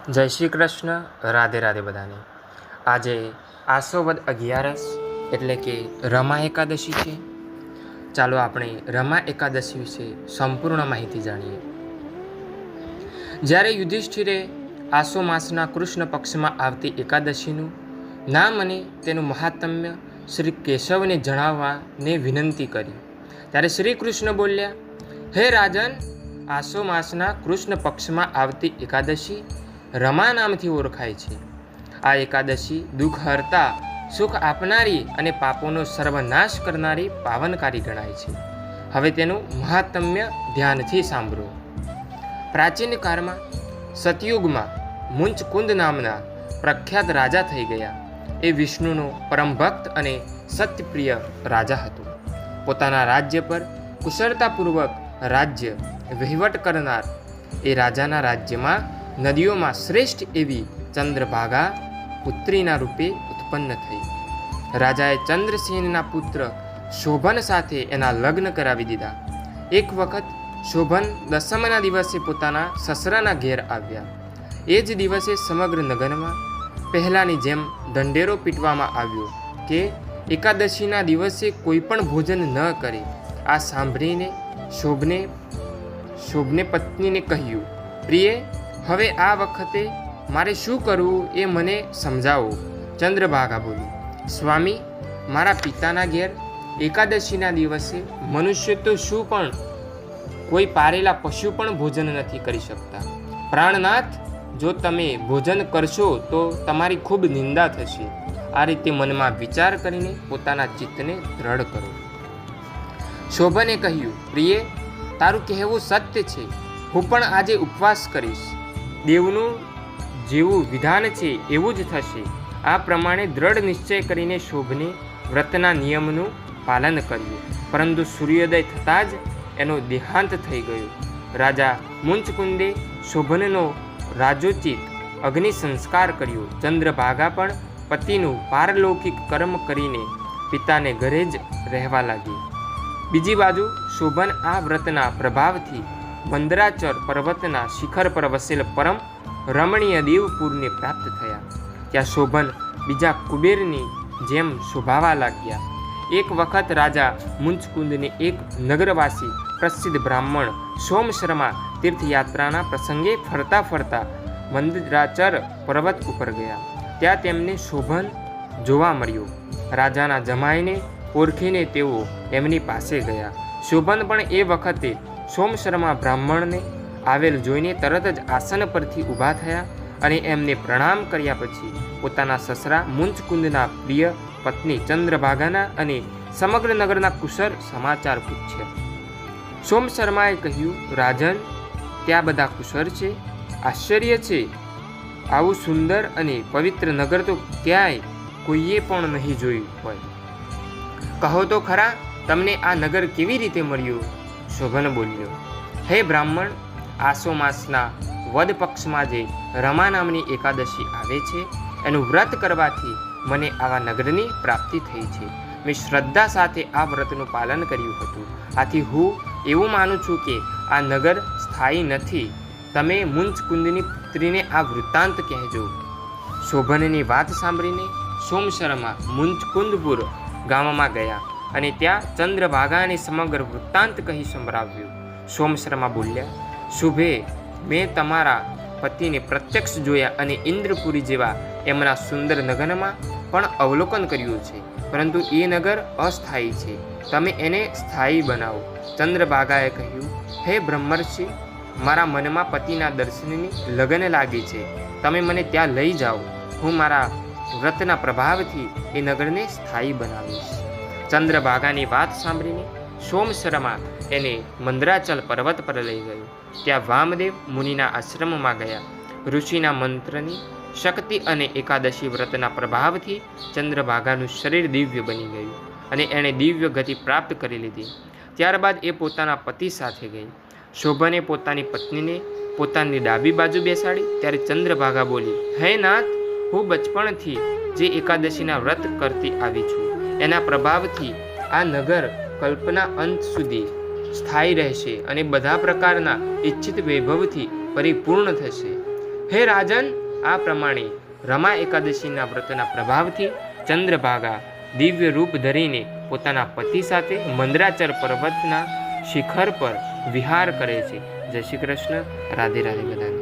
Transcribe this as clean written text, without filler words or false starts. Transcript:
જય શ્રી કૃષ્ણ, રાધે રાધે બધાને। આજે આસો વદ 11 એટલે કે રમા એકાદશી છે। ચાલો આપણે રમા એકાદશી વિશે સંપૂર્ણ માહિતી જાણીએ। જ્યારે યુધિષ્ઠિરે આસો માસના કૃષ્ણ પક્ષમાં આવતી એકાદશીનું નામ અને તેનું મહાત્મ્ય શ્રી કેશવને જણાવવાને વિનંતી કરી, ત્યારે શ્રી કૃષ્ણ બોલ્યા, હે રાજન, આસો માસના કૃષ્ણ પક્ષમાં આવતી એકાદશી રમા નામથી ઓળખાય છે। આ એકાદશી દુઃખ હરતા, સુખ આપનારી અને પાપોનો સર્વનાશ કરનારી પાવનકારી ગણાય છે। હવે તેનું મહાત્મ્ય ધ્યાનથી સાંભળો। પ્રાચીન કાળમાં સતયુગમાં મુંચકુંદ નામના પ્રખ્યાત રાજા થઈ ગયા। એ વિષ્ણુનો પરમ ભક્ત અને સત્યપ્રિય રાજા હતો। પોતાના રાજ્ય પર કુશળતાપૂર્વક રાજ્ય વહીવટ કરનાર એ રાજાના રાજ્યમાં નદીઓમાં શ્રેષ્ઠ એવી ચંદ્રભાગા પુત્રીના રૂપે ઉત્પન્ન થઈ। રાજાએ ચંદ્રસેનના પુત્ર શોભન સાથે એના લગ્ન કરાવી દીધા। એક વખત શોભન દસમના દિવસે પોતાના સસરાના ઘેર આવ્યા। એ જ દિવસે સમગ્ર નગરમાં પહેલાંની જેમ ઢંઢેરો પીટવામાં આવ્યો કે એકાદશીના દિવસે કોઈ પણ ભોજન ન કરે। આ સાંભળીને શોભને પત્નીને કહ્યું, પ્રિય, હવે આ વખતે મારે શું કરવું એ મને સમજાવો। ચંદ્રભાગા બોલી, સ્વામી, મારા પિતાના ઘેર એકાદશીના દિવસે મનુષ્ય તો શું પણ કોઈ પારેલા પશુ પણ ભોજન નથી કરી શકતા। પ્રાણનાથ, જો તમે ભોજન કરશો તો તમારી ખૂબ નિંદા થશે। આ રીતે મનમાં વિચાર કરીને પોતાના ચિત્તને દ્રઢ કરો। શોભને કહ્યું, પ્રિય, તારું કહેવું સત્ય છે। હું પણ આજે ઉપવાસ કરીશ। દેવનું જેવું વિધાન છે એવું જ થશે। આ પ્રમાણે દ્રઢ નિશ્ચય કરીને શોભને વ્રતના નિયમનું પાલન કર્યું, પરંતુ સૂર્યોદય થતાં જ એનો દેહાંત થઈ ગયો। રાજા મુંચકુંદે શોભનનો રાજોચિત અગ્નિ સંસ્કાર કર્યો। ચંદ્રભાગા પણ પતિનું પારલૌકિક કર્મ કરીને પિતાને ઘરે જ રહેવા લાગી। બીજી બાજુ શોભન આ વ્રતના પ્રભાવથી મંદરાચર પર્વતના શિખર પર વસેલ પરમ રમણીય દેવપુરને પ્રાપ્ત થયા। ત્યાં શોભન બીજા કુબેરની જેમ શોભાવા લાગ્યા। એક વખત રાજા મુંચકુંદને એક નગરવાસી પ્રસિદ્ધ બ્રાહ્મણ સોમશર્મા તીર્થયાત્રાના પ્રસંગે ફરતા ફરતા મંદરાચર પર્વત ઉપર ગયા। ત્યાં તેમને શોભન જોવા મળ્યો। રાજાના જમાઈને ઓળખીને તેઓ એમની પાસે ગયા। શોભન પણ એ વખતે સોમશર્મા બ્રાહ્મણને આવેલ જોઈને તરત જ આસન પરથી ઊભા થયા અને એમને પ્રણામ કર્યા પછી પોતાના સસરા મુંચકુંદના પ્રિય પત્ની ચંદ્રભાગાના અને સમગ્ર નગરના કુશળ સમાચાર પૂછ્યા। સોમશર્માએ કહ્યું, રાજન, ત્યાં બધા કુશળ છે? આશ્ચર્ય છે, આવું સુંદર અને પવિત્ર નગર તો ક્યાંય કોઈએ પણ નહીં જોયું હોય। કહો તો ખરા, તમને આ નગર કેવી રીતે મળ્યું? શોભન બોલ્યો, હે બ્રાહ્મણ, આસો માસના વદ પક્ષમાં જે રમા નામની એકાદશી આવે છે એનું વ્રત કરવાથી મને આવા નગરની પ્રાપ્તિ થઈ છે। મેં શ્રદ્ધા સાથે આ વ્રતનું પાલન કર્યું હતું। આથી હું એવું માનું છું કે આ નગર સ્થાયી નથી। તમે મુંચકુંદની પુત્રીને આ વૃત્તાંત કહેજો। શોભનની વાત સાંભળીને સોમશર્મા મુંચકુંદપુર ગામમાં ગયા અને ત્યાં ચંદ્રભાગાને સમગ્ર વૃત્તાંત કહી સંભળાવ્યું। સોમશર્મા બોલ્યા, શુભે, મેં તમારા પતિને પ્રત્યક્ષ જોયા અને ઇન્દ્રપુરી જેવા એમના સુંદર નગરમાં પણ અવલોકન કર્યું છે, પરંતુ એ નગર અસ્થાયી છે। તમે એને સ્થાયી બનાવો। ચંદ્રભાગાએ કહ્યું, હે બ્રહ્મર્ષિ, મારા મનમાં પતિના દર્શનની લગન લાગી છે। તમે મને ત્યાં લઈ જાઓ। હું મારા વ્રતના પ્રભાવથી એ નગરને સ્થાયી બનાવીશ। ચંદ્રભાગાની વાત સાંભળીને સોમશર્મા એને મંદરાચલ પર્વત પર લઈ ગયો। ત્યાં વામદેવ મુનિના આશ્રમમાં ગયા। ઋષિના મંત્રની શક્તિ અને એકાદશી વ્રતના પ્રભાવથી ચંદ્રભાગાનું શરીર દિવ્ય બની ગયું અને એણે દિવ્ય ગતિ પ્રાપ્ત કરી લીધી। ત્યારબાદ એ પોતાના પતિ સાથે ગઈ। શોભને પોતાની પત્નીને પોતાની ડાબી બાજુ બેસાડી ત્યારે ચંદ્રભાગા બોલી, હે નાથ, હું બચપણથી જે એકાદશીના વ્રત કરતી આવી છું એના પ્રભાવથી આ નગર કલ્પના અંત સુધી સ્થાયી રહેશે અને બધા પ્રકારના ઈચ્છિત વૈભવથી પરિપૂર્ણ થશે। હે રાજન, આ પ્રમાણે રમા એકાદશીના વ્રતના પ્રભાવથી ચંદ્રભાગા દિવ્ય રૂપ ધરીને પોતાના પતિ સાથે મંદરાચર પર્વતના શિખર પર વિહાર કરે છે. જય શ્રી કૃષ્ણ. રાધે રાધે બધાને.